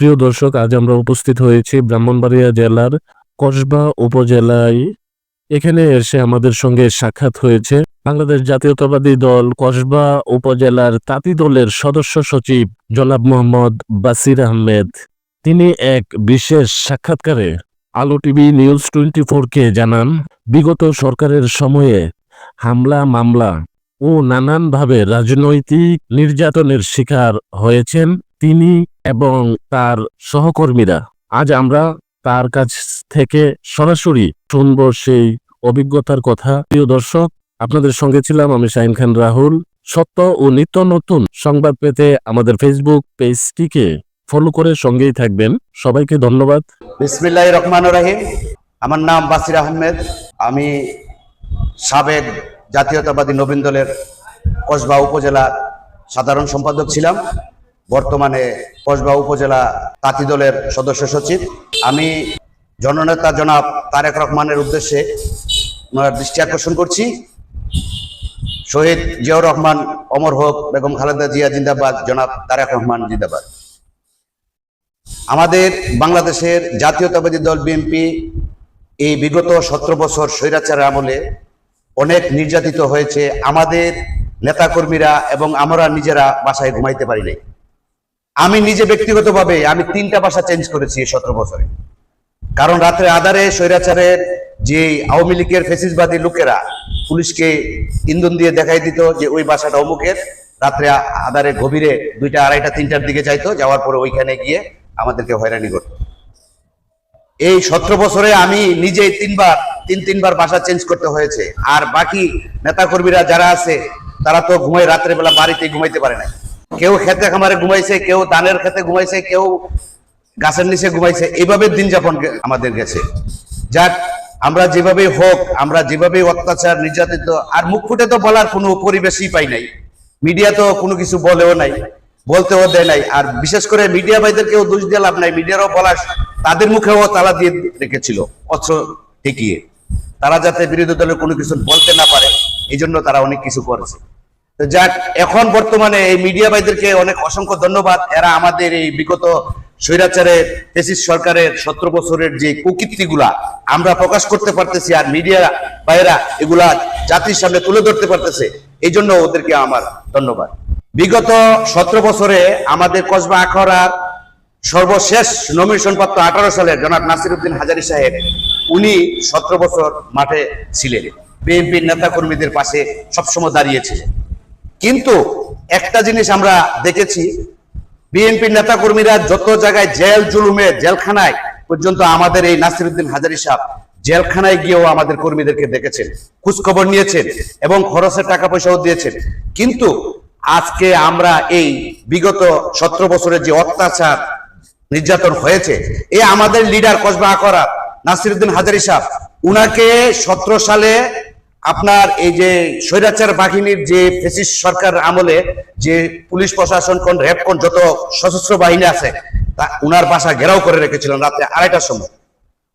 প্রিয় দর্শক, আজ আমরা উপস্থিত হয়েছি ব্রাহ্মণবাড়িয়া জেলার কসবা উপজেলায়। এখানে এসে আমাদের সঙ্গে সাক্ষাৎ হয়েছে বাংলাদেশ জাতীয়তাবাদী দল কসবা উপজেলার তাঁতি দলের সদস্য সচিব জনাব মোহাম্মদ বাসির আহমেদ। তিনি এক বিশেষ সাক্ষাৎকারে আলো টিভি নিউজ 24-কে জানান, বিগত সরকারের সময়ে হামলা মামলা ও নানানভাবে রাজনৈতিক নির্যাতনের শিকার হয়েছেন তিনি এবং তার সহকর্মীরা। আজ আমরা তার কাছ থেকে সরাসরি শুনব সেই অভিজ্ঞতার কথা। প্রিয় দর্শক, আপনাদের সঙ্গে ছিলাম আমি শাহিন খান রাহুল। সত্য ও নিত্য নতুন সংবাদ পেতে আমাদের ফেসবুক পেজটিকে ফলো করে সঙ্গেই থাকবেন। সবাইকে ধন্যবাদ। বিসমিল্লাহির রহমানির রহিম। আমার নাম বাসির আহমেদ। আমি সাবেক জাতীয়তাবাদী নবীন দলের কসবা উপজেলা সাধারণ সম্পাদক ছিলাম। বর্তমানে কসবা উপজেলা তাঁতি দলের সদস্য সচিব। আমি জননেতা জনাব তারেক রহমানের উদ্দেশ্যে ওনার দৃষ্টি আকর্ষণ করছি। শহীদ জিয়াউর রহমান অমর হোক, বেগম খালেদা জিয়া জিন্দাবাদ, জনাব তারেক রহমান জিন্দাবাদ। আমাদের বাংলাদেশের জাতীয়তাবাদী দল বিএনপি এই বিগত 17 বছর স্বৈরাচারের আমলে অনেক নির্যাতিত হয়েছে। আমাদের নেতাকর্মীরা এবং আমরা নিজেরা বাসায় ঘুমাইতে পারি নাই। আমি নিজে ব্যক্তিগতভাবে আমি 3টা বাসা চেঞ্জ করেছি এই 17 বছরে। কারণ রাত্রে আধারে স্বৈরাচারের যে আওয়ামী লীগের ফ্যাসিস্টবাদী লোকেরা পুলিশকে ইন্ধন দিয়ে দেখাই দিত যে ওই বাসাটা অমুকের, রাত্রে আধারে গভীরে 2টা, 2:30, 3টার দিকে যাইতো, যাওয়ার পরে ওইখানে গিয়ে আমাদেরকে হয়রানি করত। এই 17 বছরে আমি নিজেই তিনবার বাসা চেঞ্জ করতে হয়েছে। আর বাকি নেতাকর্মীরা যারা আছে তারা তো ঘুমায়, রাত্রে বেলা বাড়িতে ঘুমাইতে পারে না। কেউ খেতে খামারে ঘুমাইছে, কেউ ধানের খেতে ঘুমাইছে, কেউ গাছের নিচে ঘুমাইছে। এইভাবে দিন যাপন আমাদের গেছে। যাক, আমরা যেভাবে হোক, আমরা যেভাবে অত্যাচার নির্যাতিত, আর মুখ ফুটে তো বলার কোনো পরিবেশই পাই নাই। মিডিয়া তো কোনো কিছু বলেও নাই, বলতেও দেয় নাই। আর বিশেষ করে মিডিয়া ভাইদেরকেও দোষ দিয়ে লাভ নাই। মিডিয়ারও বলার, তাদের মুখেও তালা দিয়ে রেখেছিল অস্ত্র ঠেকিয়ে, তারা যাতে বিরোধী দলের কোনো কিছু বলতে না পারে, এই জন্য তারা অনেক কিছু করেছে। তো যাক, এখন বর্তমানে এই মিডিয়া ভাইদেরকে অনেক অসংখ্য ধন্যবাদ। এরা আমাদের এই বিগত স্বৈরাচারের ফ্যাসিস্ট সরকারের 17 বছরের যে কুকীর্তিগুলা আমরা প্রকাশ করতে পারতেছি, আর মিডিয়া ভাইরা এগুলা জাতির সামনে তুলে ধরতে পারতেছে, এই জন্য ওদেরকে আমার ধন্যবাদ। বিগত 17 বছরে আমাদের কসবা আখাউড়ার সর্বশেষ নমিনেশন প্রাপ্ত 18 সালের জনাব নাসির উদ্দিন হাজারী সাহেব, উনি 17 বছর মাঠে ছিলেন, বিএনপির নেতা কর্মীদের পাশে সবসময় দাঁড়িয়েছিলেন। কিন্তু একটা জিনিস আমরা দেখেছি, বিএনপির নেতা কর্মীরা যত জায়গায় জেল জুলুমে, জেলখানায় পর্যন্ত আমাদের এই নাসির উদ্দিন হাজারী সাহেব জেলখানায় গিয়েও আমাদের কর্মীদেরকে দেখেছেন, খোঁজখবর নিয়েছেন এবং খরচের টাকা পয়সাও দিয়েছেন। কিন্তু আজকে আমরা এই বিগত 17 বছরের যে অত্যাচার নির্যাতন হয়েছে, এই আমাদের লিডার কসবা আখাউড়া নাসির উদ্দিন হাজারী সাহেব, উনাকে 17 সালে আপনার এই যে স্বৈরাচার বাহিনীর যে ফ্যাসিস্ট সরকার আমলে যে পুলিশ প্রশাসন কোন র্যাব কোন যত সশস্ত্র বাহিনী আছে, তা উনার বাসা ঘেরাও করে রেখেছিলেন রাতে 2:30টার সময়।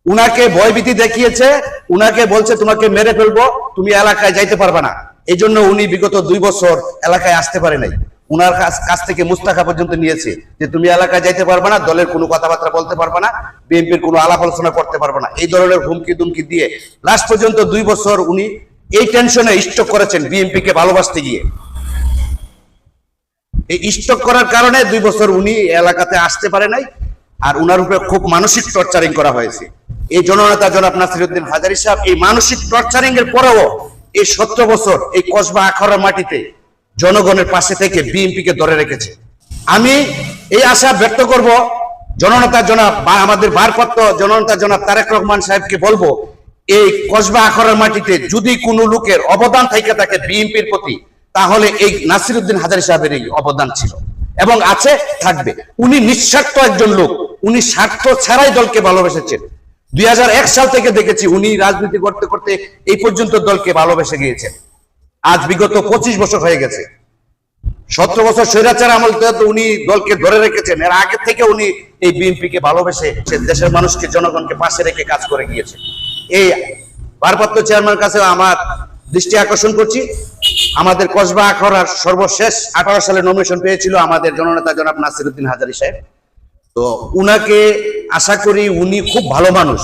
উনাকে ভয়ভীতি দেখিয়েছে, উনাকে বলছে তোমাকে মেরে ফেলবো, তুমি এলাকায় যাইতে পারবে না। এই জন্য উনি বিগত 2 বছর এলাকায় আসতে পারে নাই। উনার কাছ থেকে মুস্তাকা পর্যন্ত নিয়েছে যে তুমি এলাকায় যাইতে পারবে না, দলের কোনো কথাবার্তা বলতে পারবে না, বিএনপির কোনো আলাপ আলোচনা করতে পারবে না, এই ধরনের হুমকি দুমকি দিয়ে লাস্ট পর্যন্ত 2 বছর উনি এই টেনশনে স্টক করেছেন বিএনপি কে ভালোবাসতে গিয়ে। এই স্টক করার কারণে 2 বছর উনি এলাকাতে আসতে পারে নাই। আর উনার উপরে খুব মানসিক টর্চারিং করা হয়েছে। এই জননেতা জনাব নাসির উদ্দিন হাজারী সাহেব এই মানসিক টর্চারিং এর পরেও এই 17 বছর এই কসবা আখাউড়ার মাটিতে জনগণের পাশে থেকে বিএনপি কে ধরে রেখেছে। আমি এই আশা ব্যক্ত করব জননেতা জনাব বা আমাদের ভারপ্রাপ্ত জননেতা জনাব তারেক রহমান সাহেবকে বলবো, এই কসবা আখাউড়ার মাটিতে যদি কোনো লোকের অবদান থেকে থাকে বিএনপির প্রতি, তাহলে এই নাসির উদ্দিন হাজারী সাহেবের এই অবদান ছিল এবং আছে, থাকবে। উনি নিঃস্বার্থ একজন লোক, উনি স্বার্থ ছাড়াই দলকে ভালোবেসেছেন। 2001 সাল থেকে দেখেছি উনি রাজনীতি করতে করতে এই পর্যন্ত দলকে ভালোবেসে গিয়েছেন। আজ বিগত 25 বছর হয়ে গেছে। 17 বছর স্বৈরাচার আমল তো উনি দলকে ধরে রেখেছেন। এর আগে থেকে উনি এই বিএনপি কে ভালোবেসে দেশের মানুষকে, জনগণকে পাশে রেখে কাজ করে গিয়েছে। এই ভারপ্রাপ্ত চেয়ারম্যানের কাছে আমার দৃষ্টি আকর্ষণ করছি, আমাদের কসবা আখাউড়ার সর্বশেষ 18 সালে নমিনেশন পেয়েছিল আমাদের জননেতা জনাব নাসির উদ্দিন হাজারী সাহেব। তো উনাকে আশা করি উনি খুব ভালো মানুষ,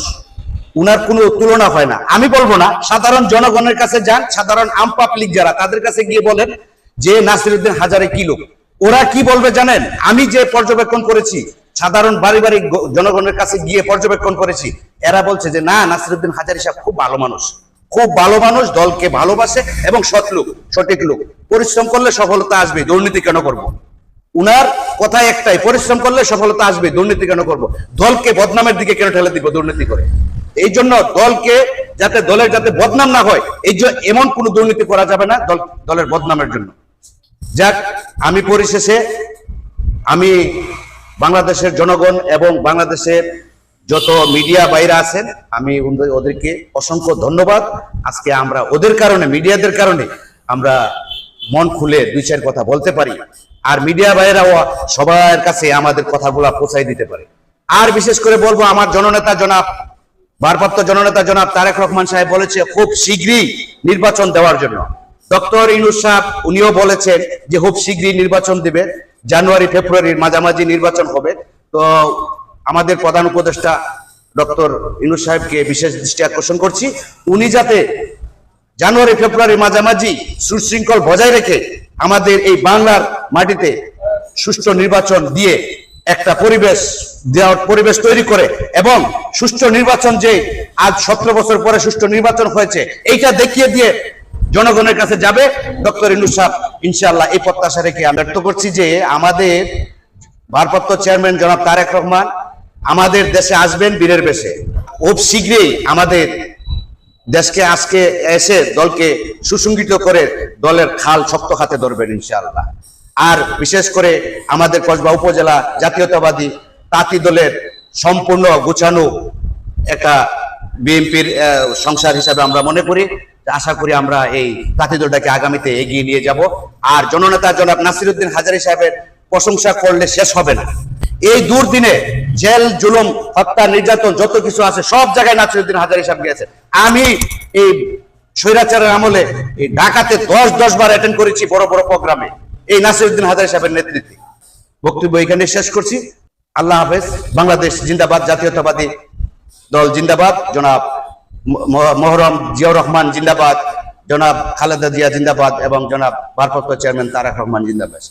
উনার কোনো তুলনা হয় না। আমি বলবো না, সাধারণ জনগণের কাছে যান, সাধারণ আম পাবলিক যারা, তাদের কাছে গিয়ে বলেন যে নাসিরউদ্দিন হাজারে কি লোক। ওরা কি বলবে জানেন? আমি যে পর্যবেক্ষণ করেছি, সাধারণ বাড়ি বাড়ি জনগণের কাছে গিয়ে পর্যবেক্ষণ করেছি, এরা বলছে যে না, নাসিরউদ্দিন হাজারী সাহেব খুব ভালো মানুষ, খুব ভালো মানুষ, দলকে ভালোবাসে এবং সৎ লোক, সঠিক লোক। পরিশ্রম করলে সফলতা আসবে, দুর্নীতি কেন করব? উনার কথা একটাই, পরিশ্রম করলে সফলতা আসবে, দুর্নীতি কেন করব? দলকে বদনামের দিকে কেন ঠেলে দিব দুর্নীতি করে? এই জন্য দলকে যাতে, দলের যাতে বদনাম না হয়, এই জন্য এমন কোন দুর্নীতি করা যাবে না দলের বদনামের জন্য। যাক, আমি পরিশেষে আমি বাংলাদেশের জনগণ এবং বাংলাদেশের যত মিডিয়া বাইরে আছেন, আমি ওদেরকে অসংখ্য ধন্যবাদ। আজকে আমরা ওদের কারণে, মিডিয়াদের কারণে আমরা মন খুলে দুই চার কথা বলতে পারি, আর মিডিয়া বাইরেও সবার কাছে আমাদের কথাগুলো পৌঁছাই দিতে পারে। আর বিশেষ করে বলবো, আমার জননেতা জনাব, ভারপ্রাপ্ত জননেতা জনাব তারেক রহমান সাহেব বলেছে খুব শীঘ্রই নির্বাচন দেওয়ার জন্য। ডক্টর ইউনূস সাহেব উনিও বলেছেন যে খুব শীঘ্রই নির্বাচন দিবে, জানুয়ারি ফেব্রুয়ারির মাঝামাঝি নির্বাচন হবে। তো আমাদের প্রধান উপদেষ্টা ডক্টর ইউনূস সাহেবকে বিশেষ দৃষ্টি আকর্ষণ করছি, উনি যাতে জানুয়ারি ফেব্রুয়ারির মাঝামাঝি সুশৃঙ্খল বজায় রেখে আমাদের এই বাংলার মাটিতে সুষ্ঠু নির্বাচন দিয়ে একটা পরিবেশ তৈরি করে, এবং সুষ্ঠু নির্বাচন যে আজ 17 বছর পরে সুষ্ঠু নির্বাচন হয়েছে, এইটা দেখিয়ে দিয়ে জনগণের কাছে যাবে ডক্টর ইউনূস সাহেব, ইনশাআল্লাহ। এই প্রত্যাশা রেখে আমি ব্যক্ত করছি যে আমাদের ভারপ্রাপ্ত চেয়ারম্যান জনাব তারেক রহমান আমাদের দেশে আসবেন বীরের বেশে। খুব শীঘ্রই আমাদের দেশকে আজকে এসে দলকে সুসংগঠিত করে দলের খাল শক্ত হাতে ধরবেন ইনশাআল্লাহ। আর বিশেষ করে আমাদের কসবা উপজেলা জাতীয়তাবাদী তাঁতি দলের সম্পূর্ণ গুছানো একটা বিএনপির সংসার হিসাবে আমরা মনে করি। আশা করি আমরা এই তাঁতি দলটাকে আগামীতে এগিয়ে নিয়ে যাব। আর জননেতা জনাব নাসিরউদ্দিন হাজারী সাহেবের প্রশংসা করলে শেষ হবে না। এই দুর্দিনে জেল, জুলুম, হত্যা, নির্যাতন যত কিছু আছে সব জায়গায় নাসিরউদ্দিন হাজারী সাহেব গিয়েছে। আমি এই স্বৈরাচারের আমলে এই ঢাকাতে 10 বার অ্যাটেন্ড করেছি বড় বড় প্রোগ্রামে, এই নাসিরউদ্দিন হাজারী সাহেবের নেতৃত্বে। বক্তব্য এখানে শেষ করছি। আল্লাহ হাফেজ। বাংলাদেশ জিন্দাবাদ, জাতীয়তাবাদী দল জিন্দাবাদ, জনাব মহরম জিয়াউর রহমান জিন্দাবাদ, জনাব খালেদা জিয়া জিন্দাবাদ এবং জনাব ভারপ্রাপ্ত চেয়ারম্যান তারেক রহমান জিন্দাবাদ।